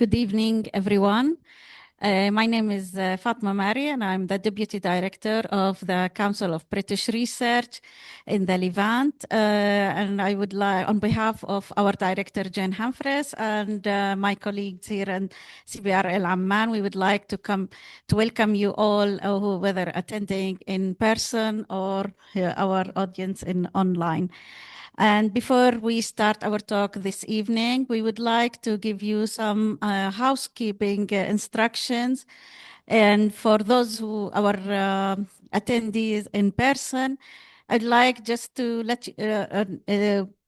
Good evening, everyone. My name is Fatma Mari, and I'm the Deputy Director of the Council of British Research in the Levant. And I would like, on behalf of our Director, Jane Humphreys, and my colleagues here in CBRL Amman, we would like to welcome you all, whether attending in person or our audience online. And before we start our talk this evening, we would like to give you some housekeeping instructions. And for those who our attendees in person, I'd like just to let you,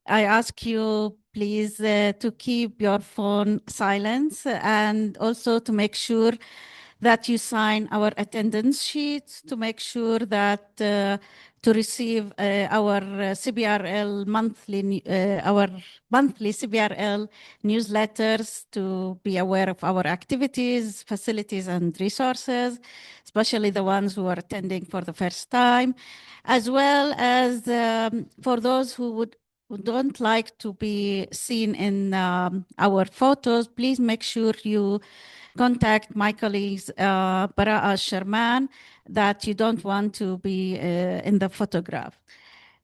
I ask you please to keep your phone silent and also to make sure that you sign our attendance sheets to make sure that to receive our CBRL our monthly CBRL newsletters, to be aware of our activities, facilities, and resources, especially the ones who are attending for the first time, as well as for those who don't like to be seen in our photos. Please make sure you contact my colleagues, Bara'a Sherman, that you don't want to be in the photograph.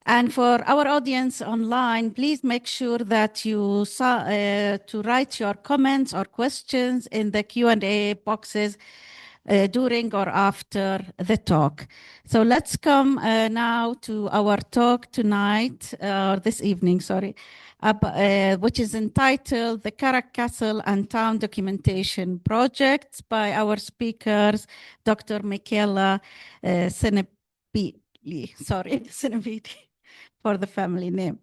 And for our audience online, please make sure that you to write your comments or questions in the Q&A boxes during or after the talk. So let's come now to our talk tonight, this evening, sorry, which is entitled The Karak Castle and Town Documentation Project by our speakers, Dr. Micaela Sinibaldi, sorry, Sinibaldi for the family name.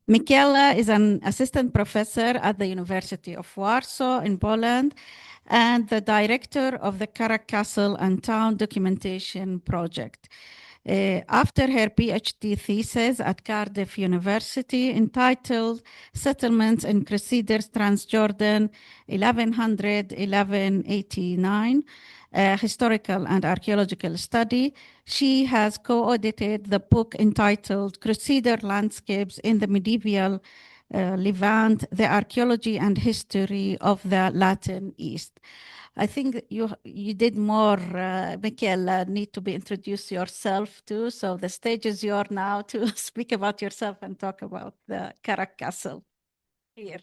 Micaela is an assistant professor at the University of Warsaw in Poland and the director of the Karak Castle and Town Documentation Project. After her PhD thesis at Cardiff University entitled Settlements in Crusader Transjordan 1100-1189, a historical and archaeological study, she has co-edited the book entitled Crusader Landscapes in the Medieval Levant, the Archaeology and History of the Latin East. I think you did more, Micaela, need to be introduce yourself too. So the stage is yours now to speak about yourself and talk about the Karak Castle here.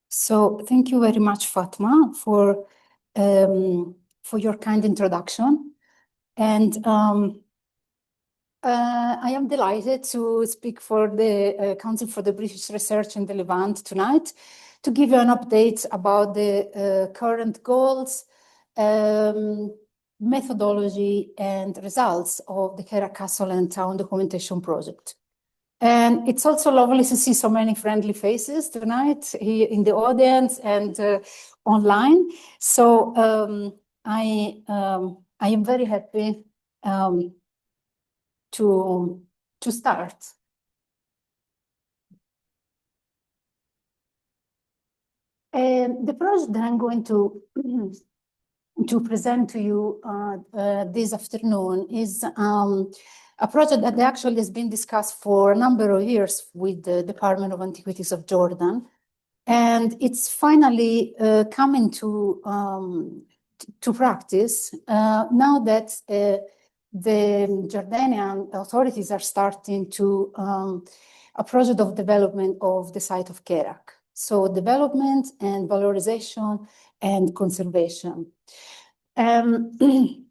So thank you very much, Fatma, for your kind introduction. And I am delighted to speak for the Council for the British Research in the Levant tonight, to give you an update about the current goals, methodology, and results of the Karak Castle and Town Documentation Project. And it's also lovely to see so many friendly faces tonight here in the audience and online. So I am very happy to start. The project that I'm going to present to you this afternoon is a project that actually has been discussed for a number of years with the Department of Antiquities of Jordan, and it's finally coming to practice now that the Jordanian authorities are starting to a project of development of the site of Karak. So development and valorization and conservation. The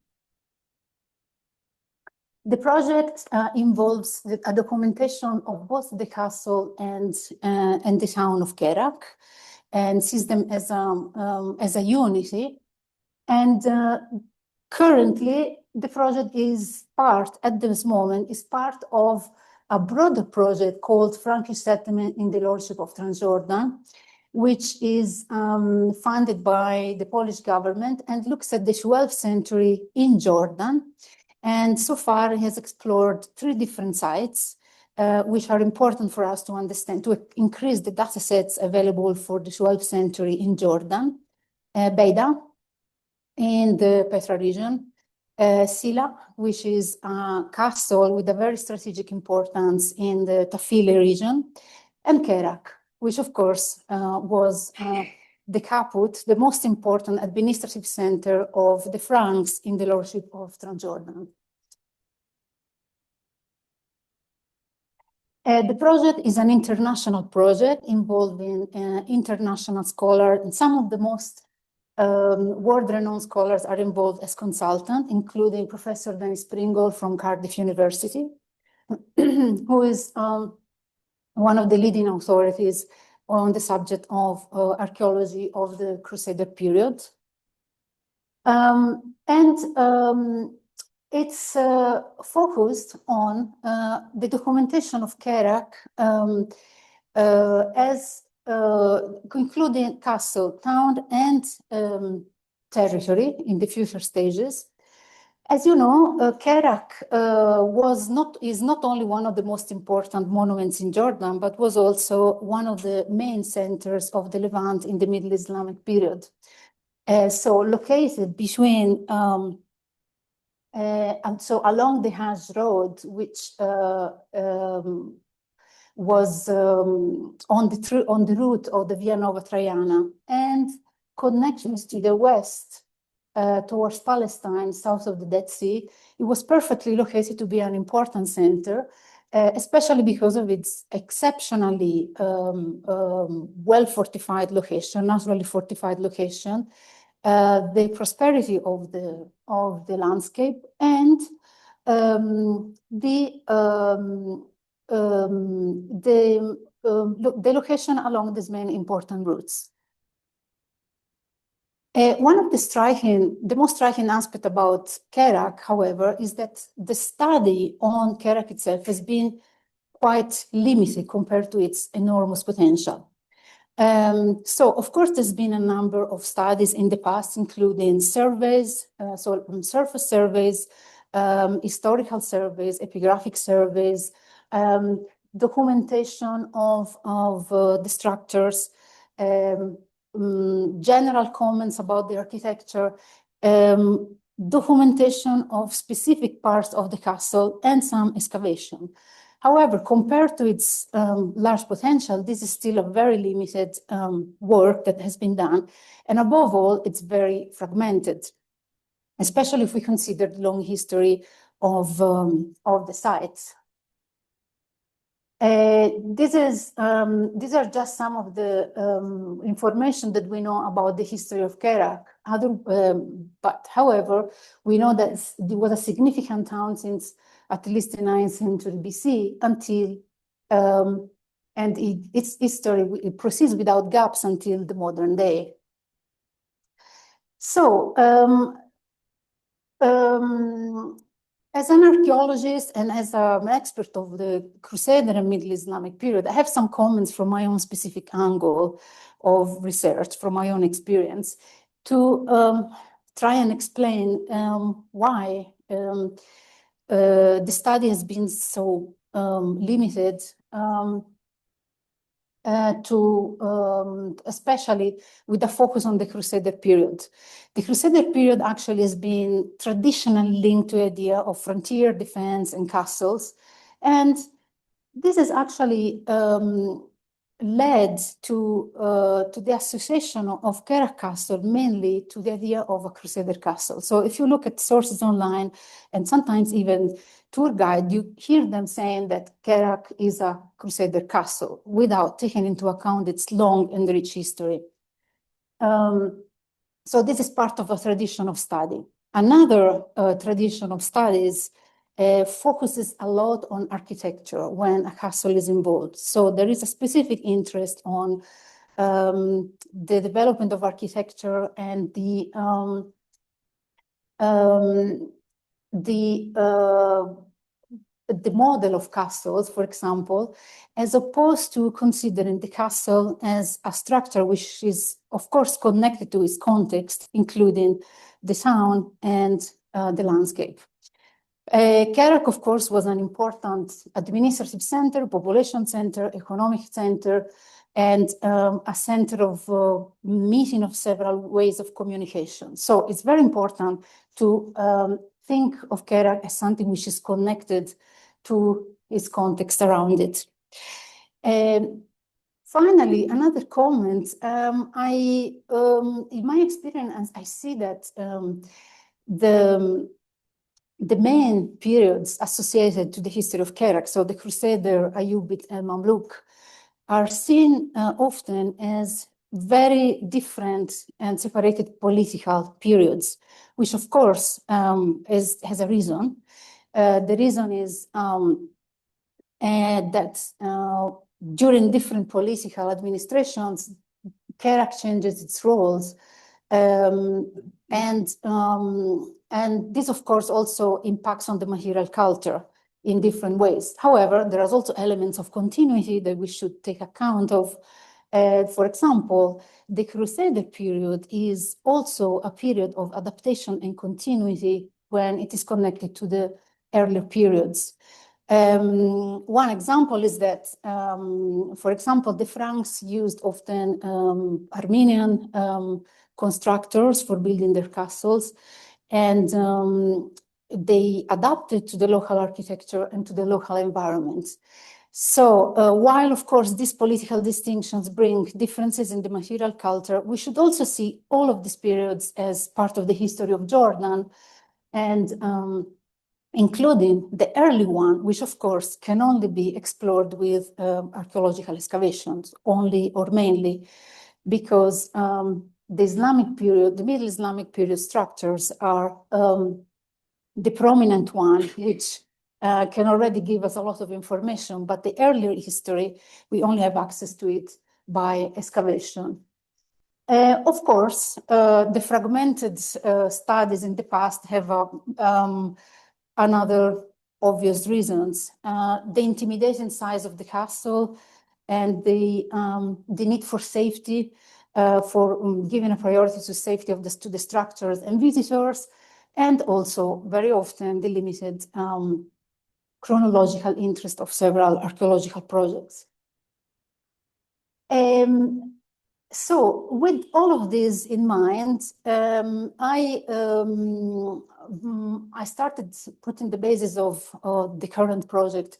project involves a documentation of both the castle and the town of Karak, and sees them as a unity. And currently, the project is at this moment, is part of a broader project called Frankish Settlement in the Lordship of Transjordan, which is funded by the Polish government and looks at the 12th century in Jordan. And so far, it has explored 3 different sites, which are important for us to understand, to increase the data sets available for the 12th century in Jordan. Beida, in the Petra region, Sila, which is a castle with a very strategic importance in the Tafili region, and Karak, which of course was the caput, the most important administrative center of the Franks in the Lordship of Transjordan. The project is an international project involving international scholars, and some of the most world-renowned scholars are involved as consultants, including Professor Dennis Pringle from Cardiff University, who is one of the leading authorities on the subject of archaeology of the Crusader period. It's focused on the documentation of Karak as including castle, town, and territory in the future stages. As you know, Karak is not only one of the most important monuments in Jordan, but was also one of the main centers of the Levant in the Middle Islamic period. So located between and so along the Hajj Road, which was on the route of the Via Nova Traiana, and connections to the west towards Palestine, south of the Dead Sea, it was perfectly located to be an important center, especially because of its exceptionally well-fortified location, naturally fortified location, the prosperity of the landscape, and the location along these main important routes. One of the most striking aspect about Karak, however, is that the study on Karak itself has been quite limited compared to its enormous potential. So, of course, there's been a number of studies in the past, including surveys, surface surveys, historical surveys, epigraphic surveys, documentation of the structures, general comments about the architecture, documentation of specific parts of the castle, and some excavation. However, compared to its large potential, this is still a very limited work that has been done. And above all, it's very fragmented, especially if we consider the long history of the sites. These are just some of the information that we know about the history of Karak. But however, we know that it was a significant town since at least the 9th century BC until, and its history proceeds without gaps until the modern day. So, as an archaeologist and as an expert of the Crusader and Middle Islamic period, I have some comments from my own specific angle of research, from my own experience, to try and explain why the study has been so limited especially with a focus on the Crusader period. The Crusader period actually has been traditionally linked to the idea of frontier defense and castles. And this has actually led to the association of Karak Castle mainly to the idea of a Crusader castle. So if you look at sources online and sometimes even tour guide, you hear them saying that Karak is a Crusader castle without taking into account its long and rich history. So this is part of a tradition of study. Another tradition of studies focuses a lot on architecture when a castle is involved. So there is a specific interest on the development of architecture and the model of castles, for example, as opposed to considering the castle as a structure which is, of course, connected to its context, including the town and the landscape. Karak, of course, was an important administrative center, population center, economic center, and a center of meeting of several ways of communication. So it's very important to think of Karak as something which is connected to its context around it. Finally, another comment. In my experience, I see that the main periods associated to the history of Karak, so the Crusader, Ayyubid, and Mamluk, are seen often as very different and separated political periods, which of course has a reason. The reason is that during different political administrations, Karak changes its roles. And this, of course, also impacts on the material culture in different ways. However, there are also elements of continuity that we should take account of. For example, the Crusader period is also a period of adaptation and continuity when it is connected to the earlier periods. One example is that, for example, the Franks used often Armenian constructors for building their castles, and they adapted to the local architecture and to the local environment. So while, of course, these political distinctions bring differences in the material culture, we should also see all of these periods as part of the history of Jordan, and including the early one, which of course can only be explored with archaeological excavations, only or mainly, because the Islamic period, the Middle Islamic period structures are the prominent one, which can already give us a lot of information, but the earlier history, we only have access to it by excavation. Of course, the fragmented studies in the past have another obvious reasons. The intimidating size of the castle and the need for safety, for giving a priority to safety of to the structures and visitors, and also very often the limited chronological interest of several archaeological projects. So with all of this in mind, I started putting the basis of the current project,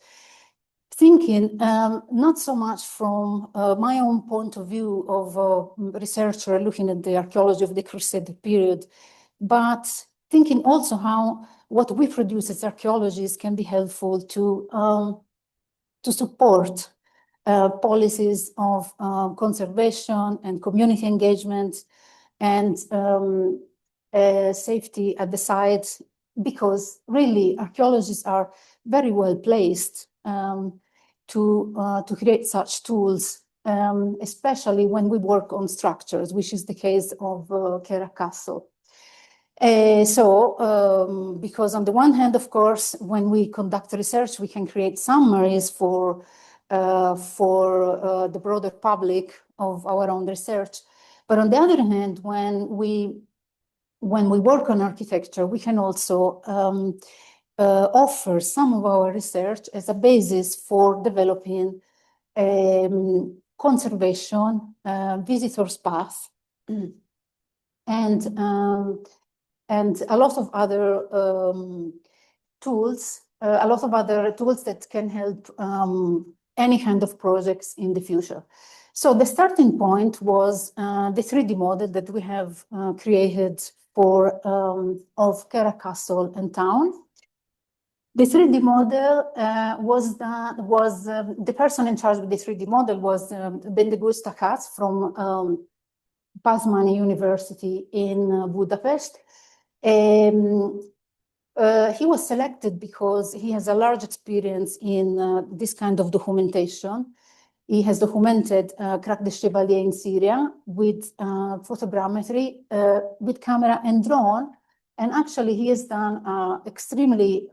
thinking not so much from my own point of view of a researcher looking at the archaeology of the Crusader period, but thinking also how what we produce as archaeologists can be helpful to support policies of conservation and community engagement and safety at the site, because really archaeologists are very well placed to create such tools, especially when we work on structures, which is the case of Karak Castle. Because on the one hand, of course, when we conduct research, we can create summaries for the broader public of our own research. But on the other hand, when we work on architecture, we can also offer some of our research as a basis for developing conservation, visitors' path, and a lot of other tools, that can help any kind of projects in the future. So the starting point was the 3D model that we have created for of Karak Castle and town. The 3D model was the person in charge of the 3D model was Bendegur Stakas from Pázmány University in Budapest. He was selected because he has a large experience in this kind of documentation. He has documented Crac de Chevalier in Syria with photogrammetry, with camera and drone. And actually he has done extremely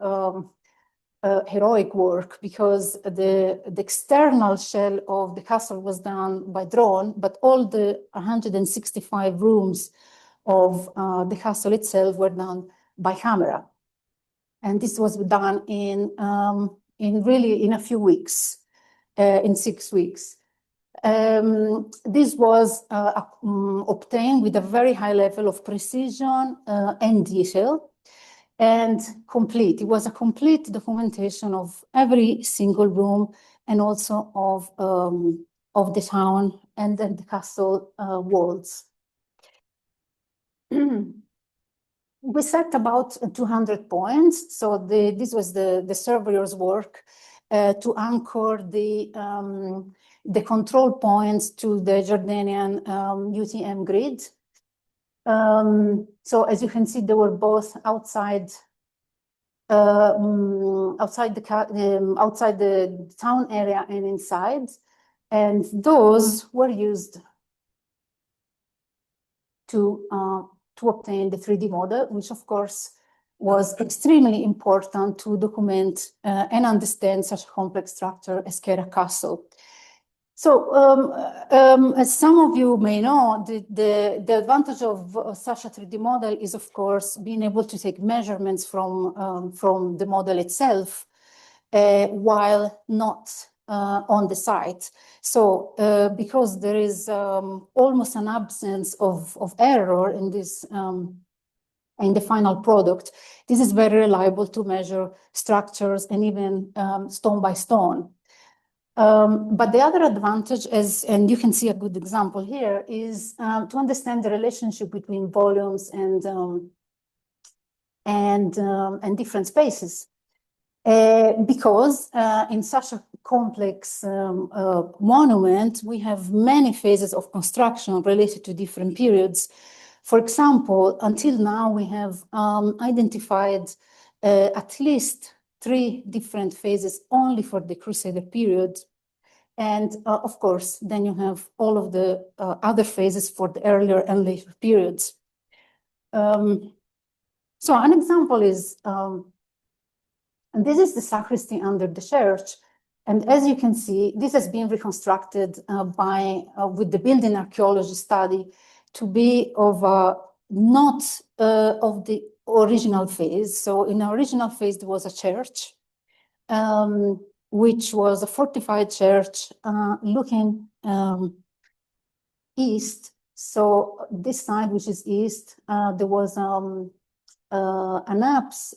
heroic work, because the external shell of the castle was done by drone, but all the 165 rooms of the castle itself were done by camera. And this was done in a few weeks, in 6 weeks. This was obtained with a very high level of precision and detail, and complete. It was a complete documentation of every single room, and also of of the town and then the castle walls. We set about 200 points. So this was the surveyor's work to anchor the control points to the Jordanian UTM grid. So as you can see, they were both outside the town area and inside, and those were used to obtain the 3D model, which of course was extremely important to document and understand such a complex structure as Karak Castle. So as some of you may know, the advantage of such a 3D model is, of course, being able to take measurements from the model itself while not on the site. So because there is almost an absence of error in this in the final product, this is very reliable to measure structures and even stone by stone. But the other advantage is, and you can see a good example here, is to understand the relationship between volumes and different spaces. Because in such a complex monument, we have many phases of construction related to different periods. For example, until now, we have identified at least 3 different phases only for the Crusader period. And of course, then you have all of the other phases for the earlier and later periods. So an example is, and this is the sacristy under the church. And as you can see, this has been reconstructed with the Building Archaeology study to be of not of the original phase. So in the original phase, there was a church, which was a fortified church looking east. So this side, which is east, there was an apse,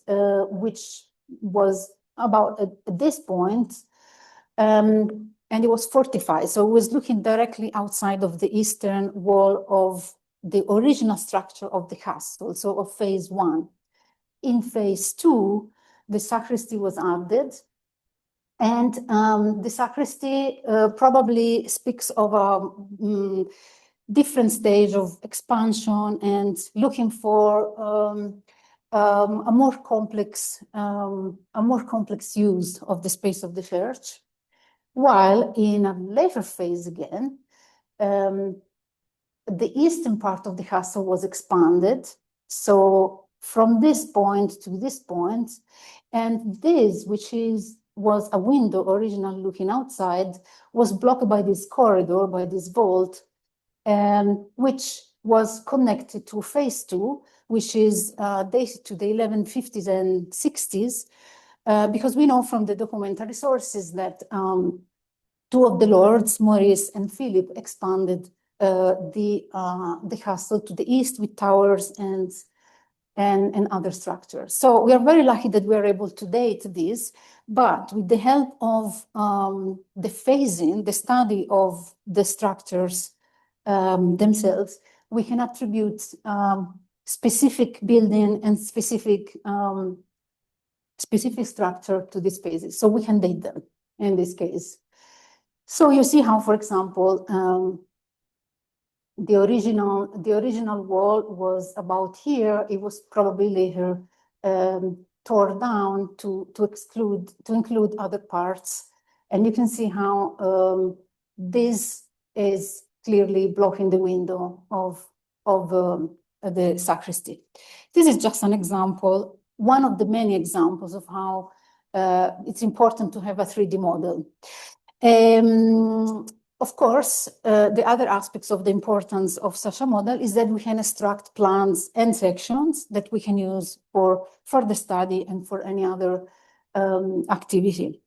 which was about at this point, and it was fortified. So it was looking directly outside of the eastern wall of the original structure of the castle, so of phase 1. In phase 2, the sacristy was added, and the sacristy probably speaks of a different stage of expansion and looking for a more complex use of the space of the church. While in a later phase again, the eastern part of the castle was expanded. So from this point to this point, and this, which was a window originally looking outside, was blocked by this corridor, by this vault, which was connected to phase 2, which is dated to the 1150s and 60s, because we know from the documentary sources that 2 of the lords, Maurice and Philip, expanded the castle to the east with towers and other structures. So we are very lucky that we are able to date this, but with the help of the phasing, the study of the structures themselves, we can attribute specific building and specific structure to these phases. So we can date them in this case. So you see how, for example, the original wall was about here. It was probably later torn down to include other parts, and you can see how this is clearly blocking the window of the sacristy. This is just an example, one of the many examples of how it's important to have a 3D model. Of course, the other aspects of the importance of such a model is that we can extract plans and sections that we can use for further study and for any other activity.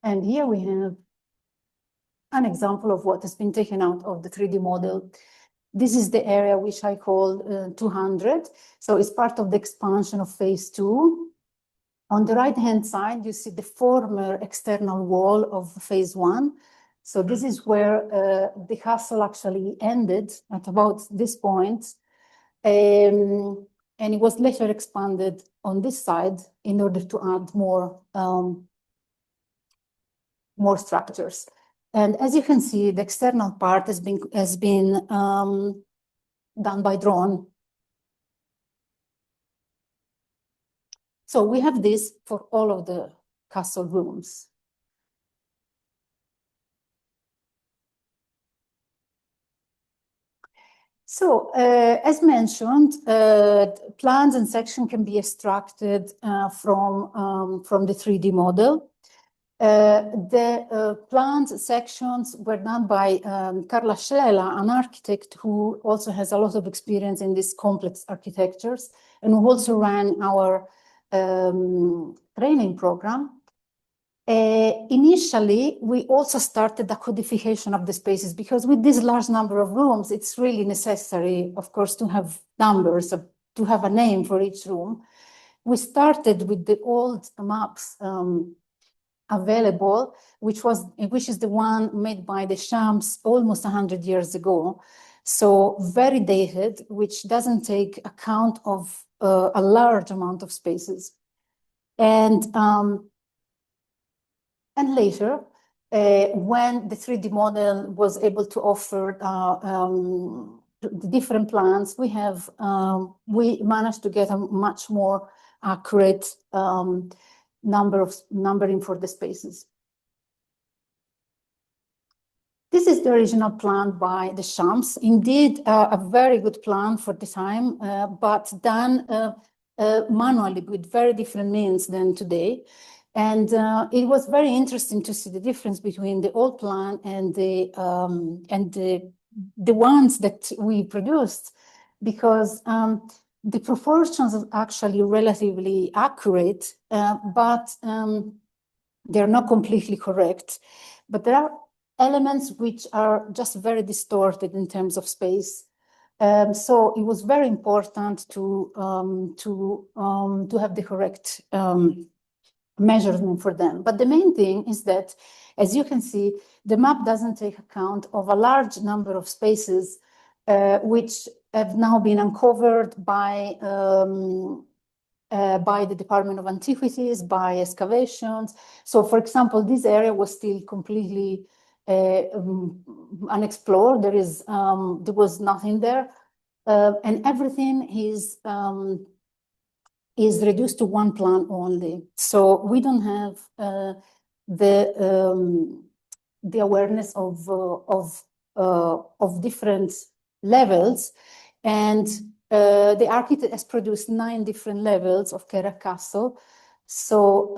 And here we have an example of what has been taken out of the 3D model. This is the area which I call 200. So it's part of the expansion of phase 2. On the right-hand side, you see the former external wall of phase one. So this is where the castle actually ended at about this point. And it was later expanded on this side in order to add more structures. And as you can see, the external part has been done by drone. So we have this for all of the castle rooms. So, as mentioned, plans and section can be extracted from the 3D model. The plans sections were done by Carla Schlela, an architect who also has a lot of experience in these complex architectures and who also ran our training program. Initially, we also started the codification of the spaces because with this large number of rooms, it's really necessary, of course, to have numbers, to have a name for each room. We started with the old maps available, which is the one made by the Shams almost 100 years ago. So very dated, which doesn't take account of a large amount of spaces. And later, when the 3D model was able to offer the different plans, we managed to get a much more accurate numbering for the spaces. This is the original plan by the Shams. Indeed, a very good plan for the time, but done manually with very different means than today. And it was very interesting to see the difference between the old plan and the ones that we produced, because the proportions are actually relatively accurate, but they're not completely correct. But there are elements which are just very distorted in terms of space. So it was very important to have the correct measurement for them. But the main thing is that, as you can see, the map doesn't take account of a large number of spaces which have now been uncovered by the Department of Antiquities, by excavations. So, for example, this area was still completely unexplored. There was nothing there, and everything is reduced to one plan only. So we don't have the awareness of different levels, and the architect has produced 9 different levels of Karak Castle. So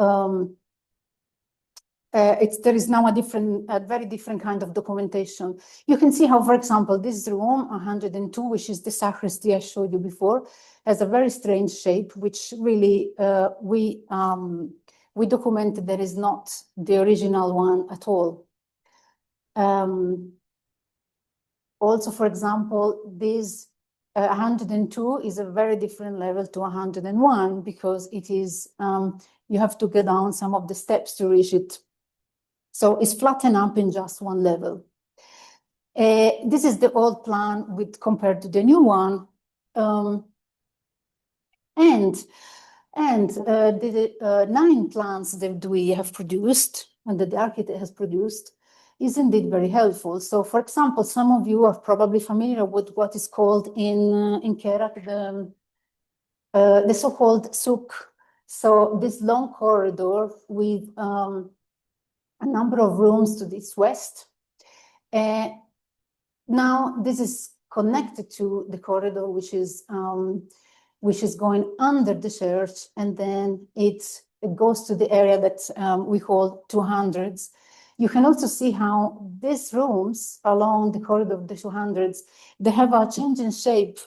there is now a very different kind of documentation. You can see how, for example, this room 102, which is the sacristy I showed you before, has a very strange shape, which really we documented that is not the original one at all. Also, for example, this 102 is a very different level to 101 because it is you have to go down some of the steps to reach it. So it's flattened up in just one level. This is the old plan compared to the new one. And the 9 plans that we have produced and that the architect has produced is indeed very helpful. So, for example, some of you are probably familiar with what is called in Karak the so-called souk. So this long corridor with a number of rooms to this west. Now this is connected to the corridor, which is going under the church, and then it goes to the area that we call 200s. You can also see how these rooms along the corridor of the 200s, they have a change in shape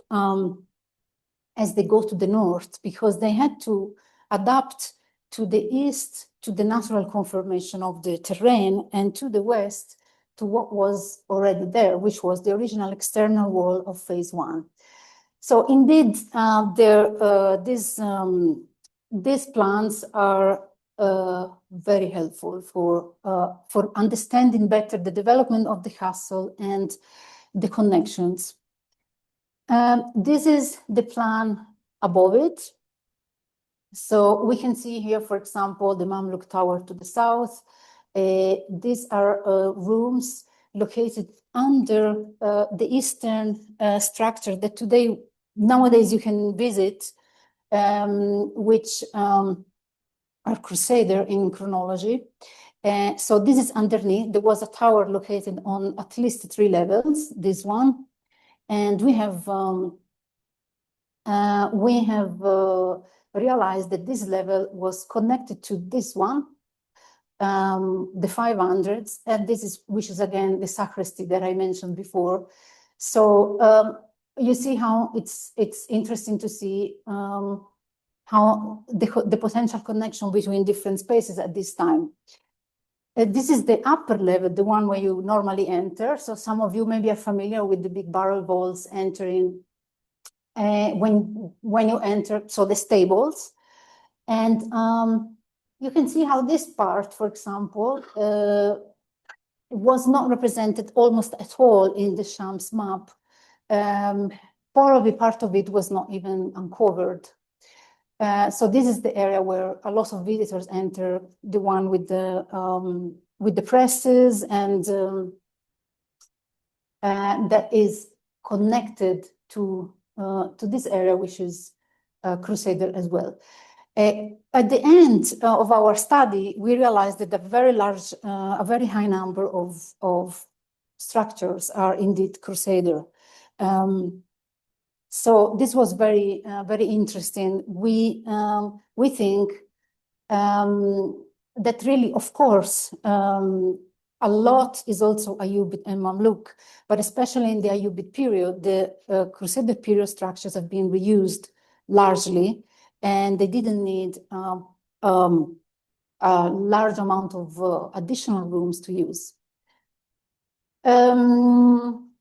as they go to the north, because they had to adapt to the east to the natural conformation of the terrain, and to the west to what was already there, which was the original external wall of phase 1. So indeed, these plans are very helpful for understanding better the development of the castle and the connections. This is the plan above it. So we can see here, for example, the Mamluk Tower to the south. These are rooms located under the eastern structure that nowadays you can visit, which are Crusader in chronology. So this is underneath. There was a tower located on at least 3 levels, this one. And we have realized that this level was connected to this one, the 500s, and which is again the sacristy that I mentioned before. So you see how it's interesting to see how the potential connection between different spaces at this time. This is the upper level, the one where you normally enter. So some of you maybe are familiar with the big barrel vaults entering when you enter, so the stables. And you can see how this part, for example, was not represented almost at all in the Shams map. Probably part of it was not even uncovered. So this is the area where a lot of visitors enter, the one with the presses, and that is connected to this area, which is Crusader as well. At the end of our study, we realized that a very high number of structures are indeed Crusader. So this was very interesting. We think that really, of course, a lot is also Ayyubid and Mamluk, but especially in the Ayyubid period, the Crusader period structures have been reused largely, and they didn't need a large amount of additional rooms to use.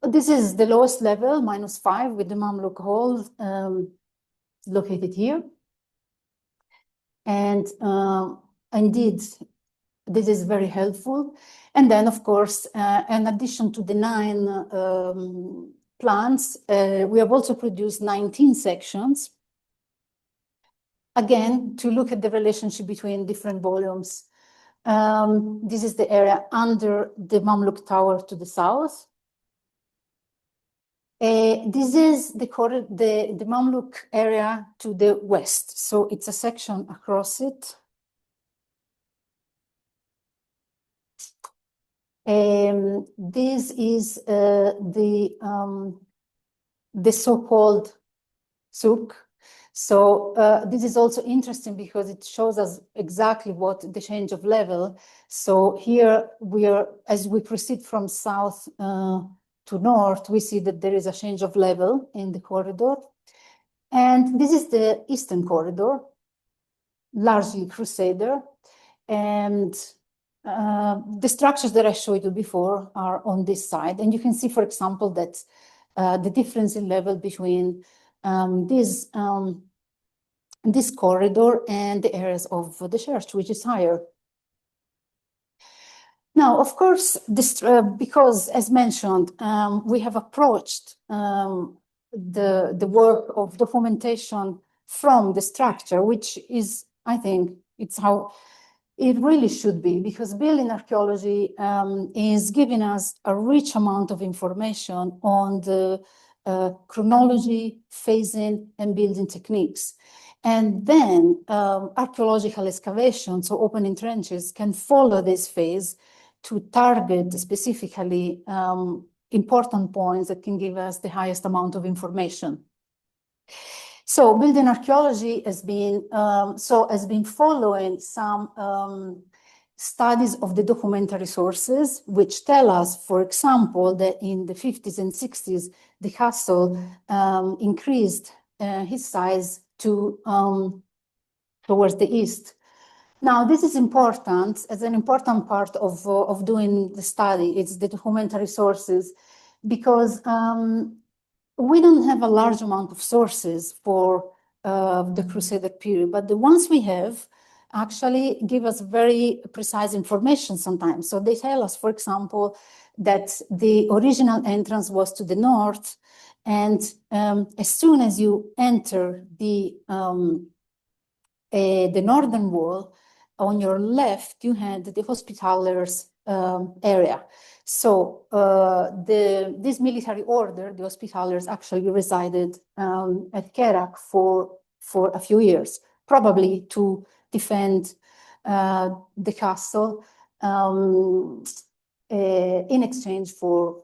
This is the lowest level, -5, with the Mamluk hall located here. And indeed, this is very helpful. And then, of course, in addition to the 9 plans, we have also produced 19 sections, again, to look at the relationship between different volumes. This is the area under the Mamluk Tower to the south. This is the Mamluk area to the west. So it's a section across it. This is the so-called souk. So this is also interesting because it shows us exactly what the change of level. So here as we proceed from south to north, we see that there is a change of level in the corridor. And this is the eastern corridor, largely Crusader. And the structures that I showed you before are on this side. And you can see, for example, that the difference in level between this corridor and the areas of the church, which is higher. Now, of course, because, as mentioned, we have approached the work of documentation from the structure, which is, I think, it's how it really should be, because building archaeology is giving us a rich amount of information on the chronology, phasing, and building techniques. And then archaeological excavations, so opening trenches, can follow this phase to target specifically important points that can give us the highest amount of information. So building archaeology has been following some studies of the documentary sources, which tell us, for example, that in the 50s and 60s, the castle increased his size towards the east. Now, this is important as an important part of doing the study. It's the documentary sources, because we don't have a large amount of sources for the Crusader period. But the ones we have actually give us very precise information sometimes. So they tell us, for example, that the original entrance was to the north, and as soon as you enter the northern wall, on your left, you had the Hospitallers area. So this military order, the Hospitallers, actually resided at Karak for a few years, probably to defend the castle in exchange for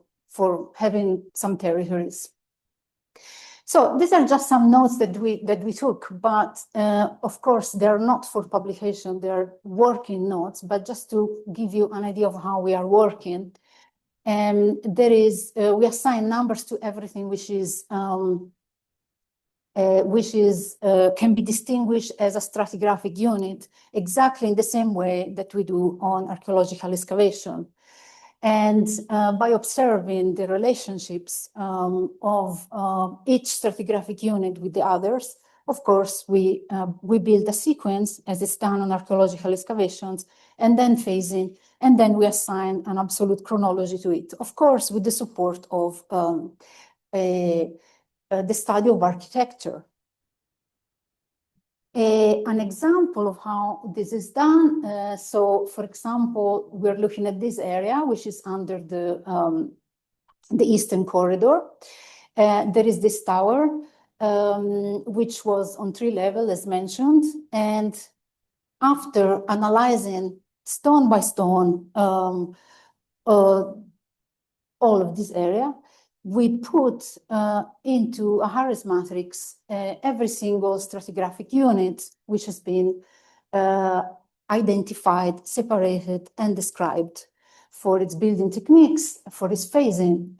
having some territories. So these are just some notes that we took, but of course they're not for publication, they're working notes, but just to give you an idea of how we are working. And there is, we assign numbers to everything which can be distinguished as a stratigraphic unit, exactly in the same way that we do on archaeological excavation. And by observing the relationships of each stratigraphic unit with the others, of course, we build a sequence as it's done on archaeological excavations, and then phasing, and then we assign an absolute chronology to it, of course, with the support of the study of architecture. An example of how this is done. So, for example, we're looking at this area, which is under the eastern corridor. There is this tower, which was on 3 levels, as mentioned. And after analyzing stone by stone all of this area, we put into a Harris matrix every single stratigraphic unit which has been identified, separated, and described for its building techniques, for its phasing,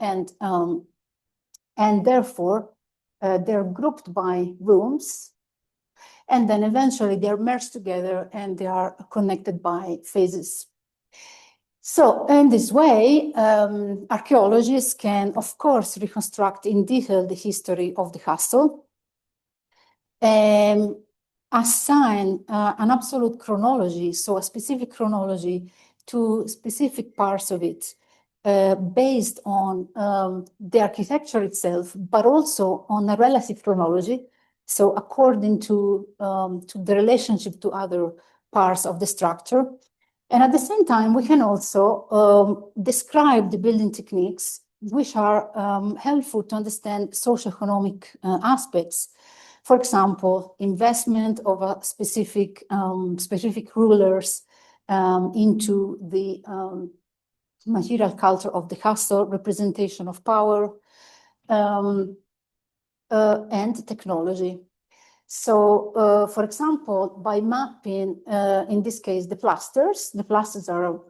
and therefore they're grouped by rooms, and then eventually they're merged together and they are connected by phases. So in this way, archaeologists can, of course, reconstruct in detail the history of the castle, and assign an absolute chronology, so a specific chronology to specific parts of it, based on the architecture itself, but also on a relative chronology, so according to the relationship to other parts of the structure. And at the same time, we can also describe the building techniques, which are helpful to understand socioeconomic aspects. For example, investment of a specific rulers into the material culture of the castle, representation of power, and technology. So, for example, by mapping, in this case, the plasters are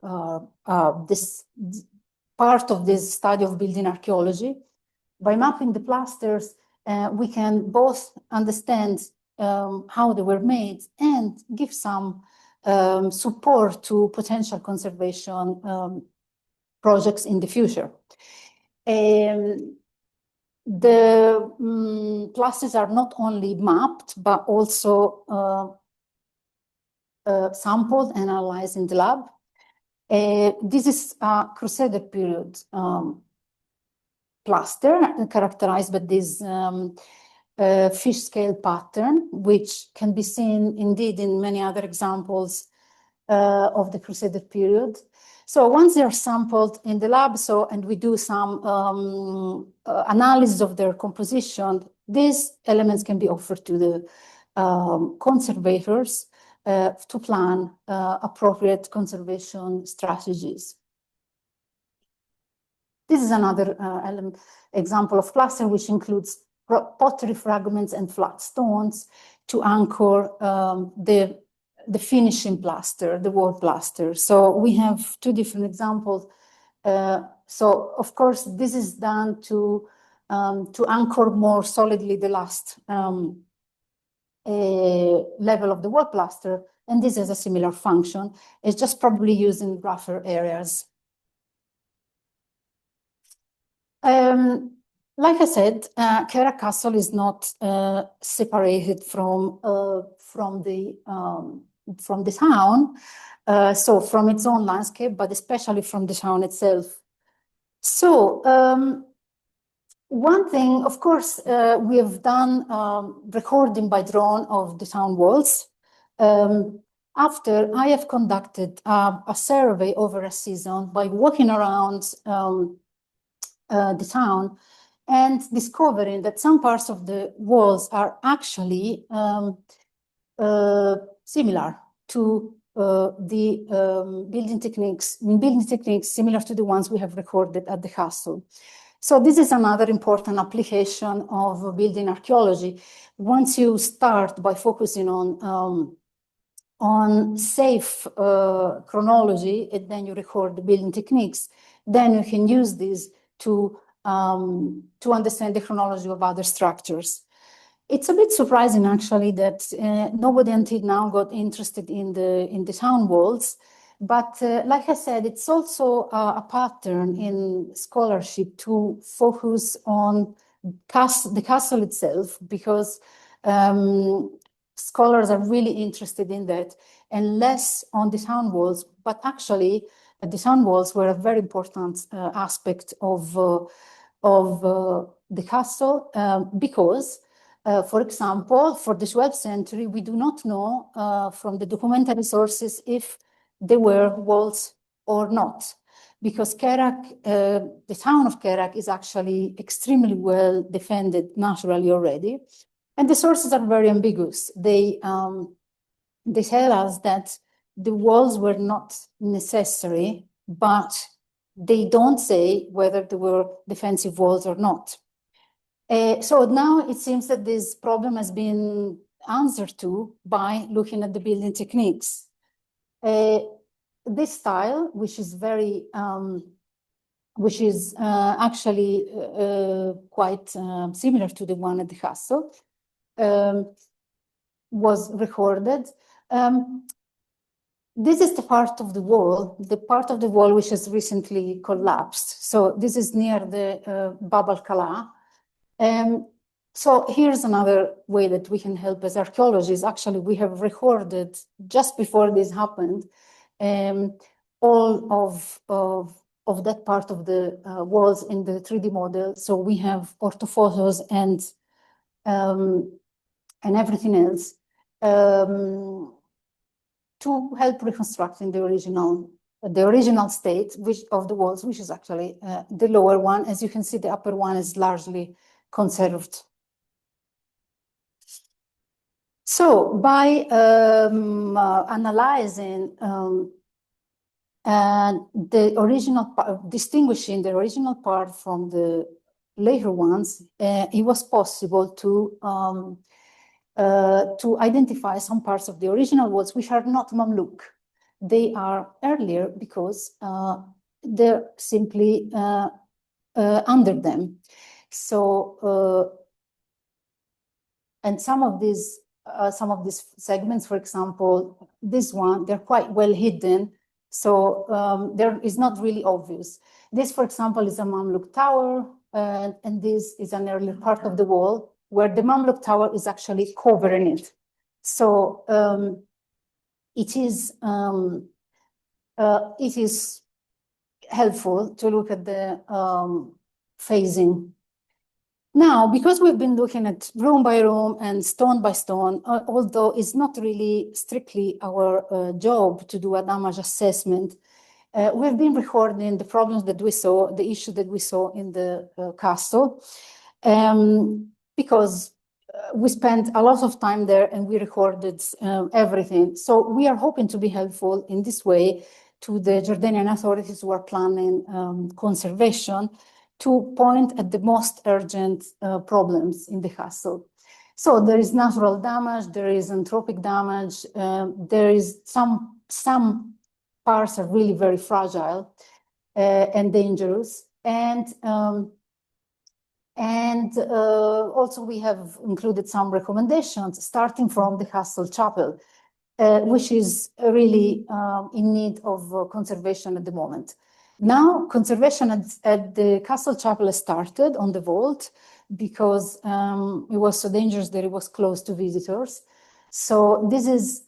this part of this study of building archaeology. By mapping the plasters, we can both understand how they were made and give some support to potential conservation projects in the future. The plasters are not only mapped, but also sampled and analyzed in the lab. This is a Crusader period plaster characterized by this fish scale pattern, which can be seen indeed in many other examples of the Crusader period. So once they are sampled in the lab, and we do some analysis of their composition, these elements can be offered to the conservators to plan appropriate conservation strategies. This is another example of plaster, which includes pottery fragments and flat stones to anchor the finishing plaster, the wall plaster. So we have 2 different examples. So of course, this is done to anchor more solidly the last level of the wall plaster, and this has a similar function. It's just probably used in rougher areas. Like I said, Karak Castle is not separated from the town, so from its own landscape, but especially from the town itself. So one thing, of course, we have done recording by drone of the town walls. After I have conducted a survey over a season by walking around the town and discovering that some parts of the walls are actually similar to the building techniques similar to the ones we have recorded at the castle. So this is another important application of building archaeology. Once you start by focusing on safe chronology, and then you record the building techniques, then you can use this to understand the chronology of other structures. It's a bit surprising, actually, that nobody until now got interested in the town walls. But like I said, it's also a pattern in scholarship to focus on the castle itself, because scholars are really interested in that, and less on the town walls. But actually, the town walls were a very important aspect of the castle, because for example, for the 12th century, we do not know from the documentary sources if there were walls or not, because Karak, the town of Karak is actually extremely well defended naturally already. And the sources are very ambiguous. They tell us that the walls were not necessary, but they don't say whether there were defensive walls or not. So now it seems that this problem has been answered to by looking at the building techniques. This style, which is very, actually quite similar to the one at the castle, was recorded. This is the part of the wall which has recently collapsed. So this is near the Bab al-Kala. So here's another way that we can help as archaeologists. Actually, we have recorded, just before this happened, all of that part of the walls in the 3D model. So we have orthophotos and everything else to help reconstructing the original state of the walls, which is actually the lower one. As you can see, the upper one is largely conserved. So by analyzing the original part, distinguishing the original part from the later ones, it was possible to identify some parts of the original walls which are not Mamluk. They are earlier because they're simply under them. So, and some of these segments, for example, this one, they're quite well hidden. So there is not really obvious. This, for example, is a Mamluk tower, and this is an early part of the wall where the Mamluk tower is actually covering it. So it is helpful to look at the phasing. Now, because we've been looking at room by room and stone by stone, although it's not really strictly our job to do a damage assessment, we've been recording the problems that we saw, the issue that we saw in the castle, because we spent a lot of time there and we recorded everything. So we are hoping to be helpful in this way to the Jordanian authorities who are planning conservation, to point at the most urgent problems in the castle. So there is natural damage, there is anthropic damage, there is some parts are really very fragile and dangerous. And also we have included some recommendations starting from the castle chapel, which is really in need of conservation at the moment. Now, conservation at the castle chapel started on the vault because it was so dangerous that it was closed to visitors. So this is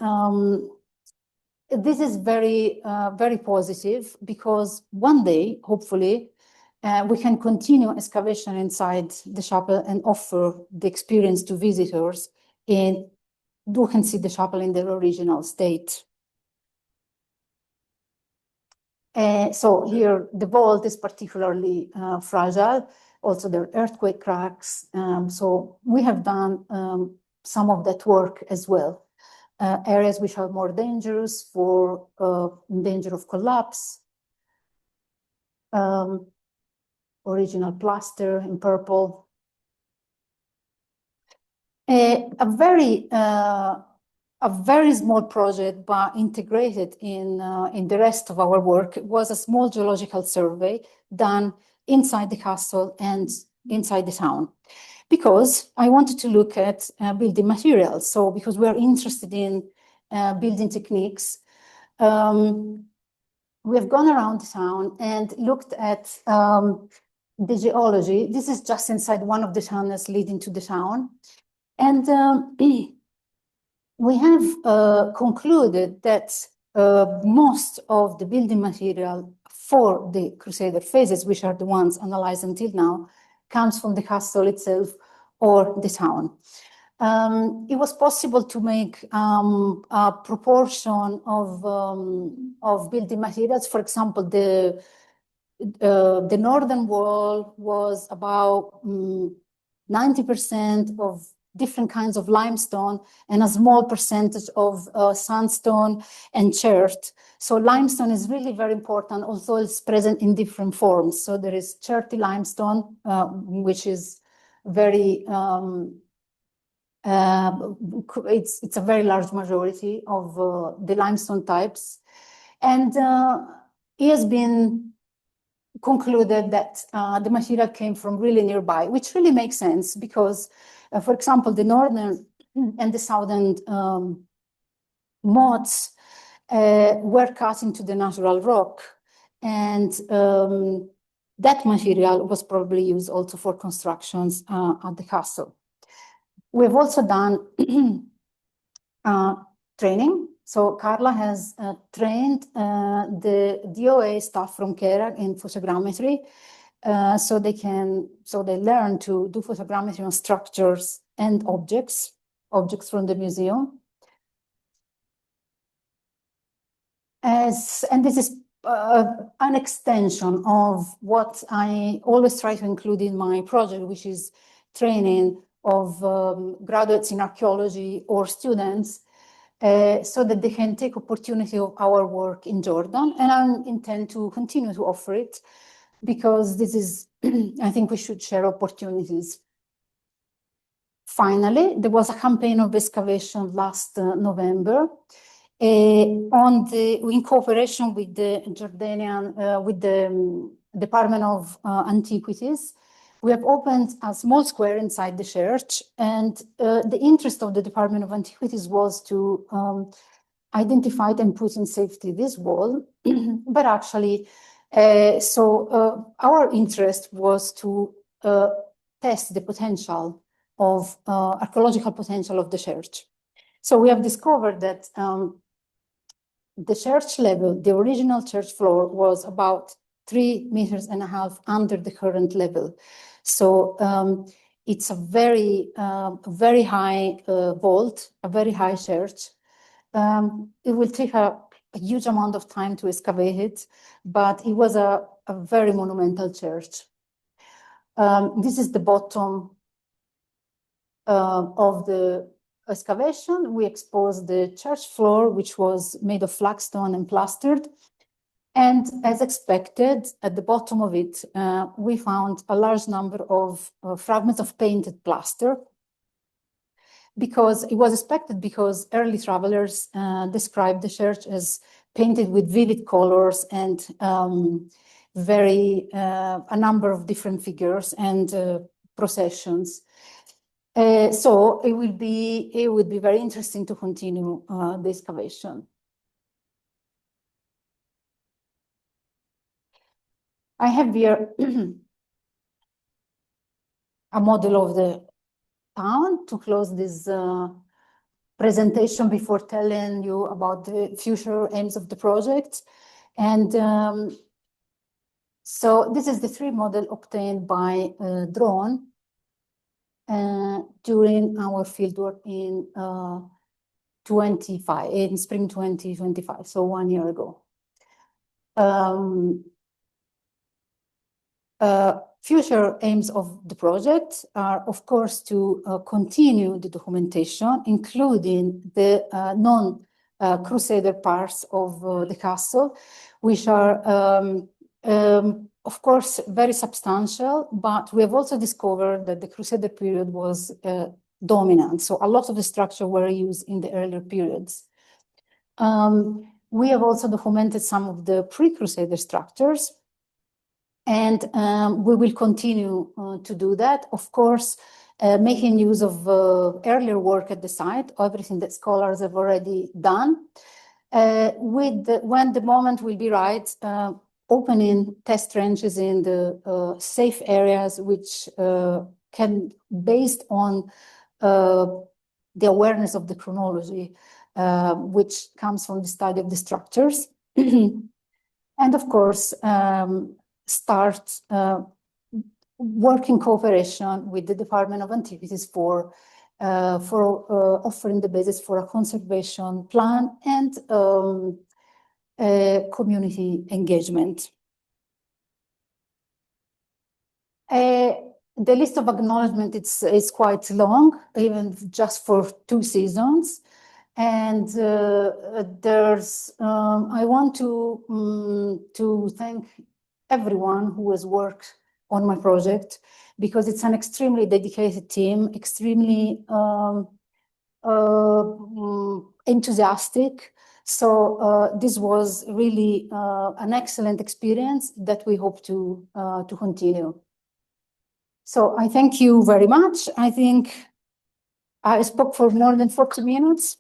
very, very positive because one day, hopefully, we can continue excavation inside the chapel and offer the experience to visitors and who can see the chapel in their original state. So here the vault is particularly fragile. Also there are earthquake cracks. So we have done some of that work as well. Areas which are more dangerous for danger of collapse. Original plaster in purple. A very small project, but integrated in the rest of our work, was a small geological survey done inside the castle and inside the town, because I wanted to look at building materials. So because we're interested in building techniques, we have gone around the town and looked at the geology. This is just inside one of the tunnels leading to the town. And we have concluded that most of the building material for the Crusader phases, which are the ones analyzed until now, comes from the castle itself or the town. It was possible to make a proportion of building materials. For example, the northern wall was about 90% of different kinds of limestone and a small percentage of sandstone and chert. So limestone is really very important, although it's present in different forms. So there is cherty limestone, which is very, it's a very large majority of the limestone types. And it has been concluded that the material came from really nearby, which really makes sense because, for example, the northern and the southern moats were cut into the natural rock, and that material was probably used also for constructions at the castle. We've also done training. So Carla has trained the DOA staff from Karak in photogrammetry, so they learn to do photogrammetry on structures and objects from the museum. And this is an extension of what I always try to include in my project, which is training of graduates in archaeology or students, so that they can take opportunity of our work in Jordan. And I intend to continue to offer it because this is, I think we should share opportunities. Finally, there was a campaign of excavation last November in cooperation with the Jordanian, with the Department of Antiquities. We have opened a small square inside the church, and the interest of the Department of Antiquities was to identify and put in safety this wall. But actually, our interest was to test the potential of archaeological potential of the church. So we have discovered that the church level, the original church floor, was about 3.5 meters under the current level. So it's a very, very high vault, a very high church. It will take a huge amount of time to excavate it, but it was a very monumental church. This is the bottom of the excavation. We exposed the church floor, which was made of flagstone and plastered. And as expected, at the bottom of it, we found a large number of fragments of painted plaster, because it was expected, because early travelers described the church as painted with vivid colors and a number of different figures and processions. So it would be very interesting to continue the excavation. I have here a model of the town to close this presentation before telling you about the future aims of the project. And so this is the 3D model obtained by drone during our fieldwork in spring 2025, so 1 year ago. Future aims of the project are, of course, to continue the documentation, including the non-Crusader parts of the castle, which are, of course, very substantial, but we have also discovered that the Crusader period was dominant. So a lot of the structure were used in the earlier periods. We have also documented some of the pre-Crusader structures, and we will continue to do that, of course, making use of earlier work at the site, everything that scholars have already done. When the moment will be right, opening test trenches in the safe areas, which can, based on the awareness of the chronology, which comes from the study of the structures. And of course, start work in cooperation with the Department of Antiquities for offering the basis for a conservation plan and community engagement. The list of acknowledgement is quite long, even just for 2 seasons. And I want to thank everyone who has worked on my project, because it's an extremely dedicated team, extremely enthusiastic. So this was really an excellent experience that we hope to continue. So I thank you very much. I think I spoke for more than 40 minutes.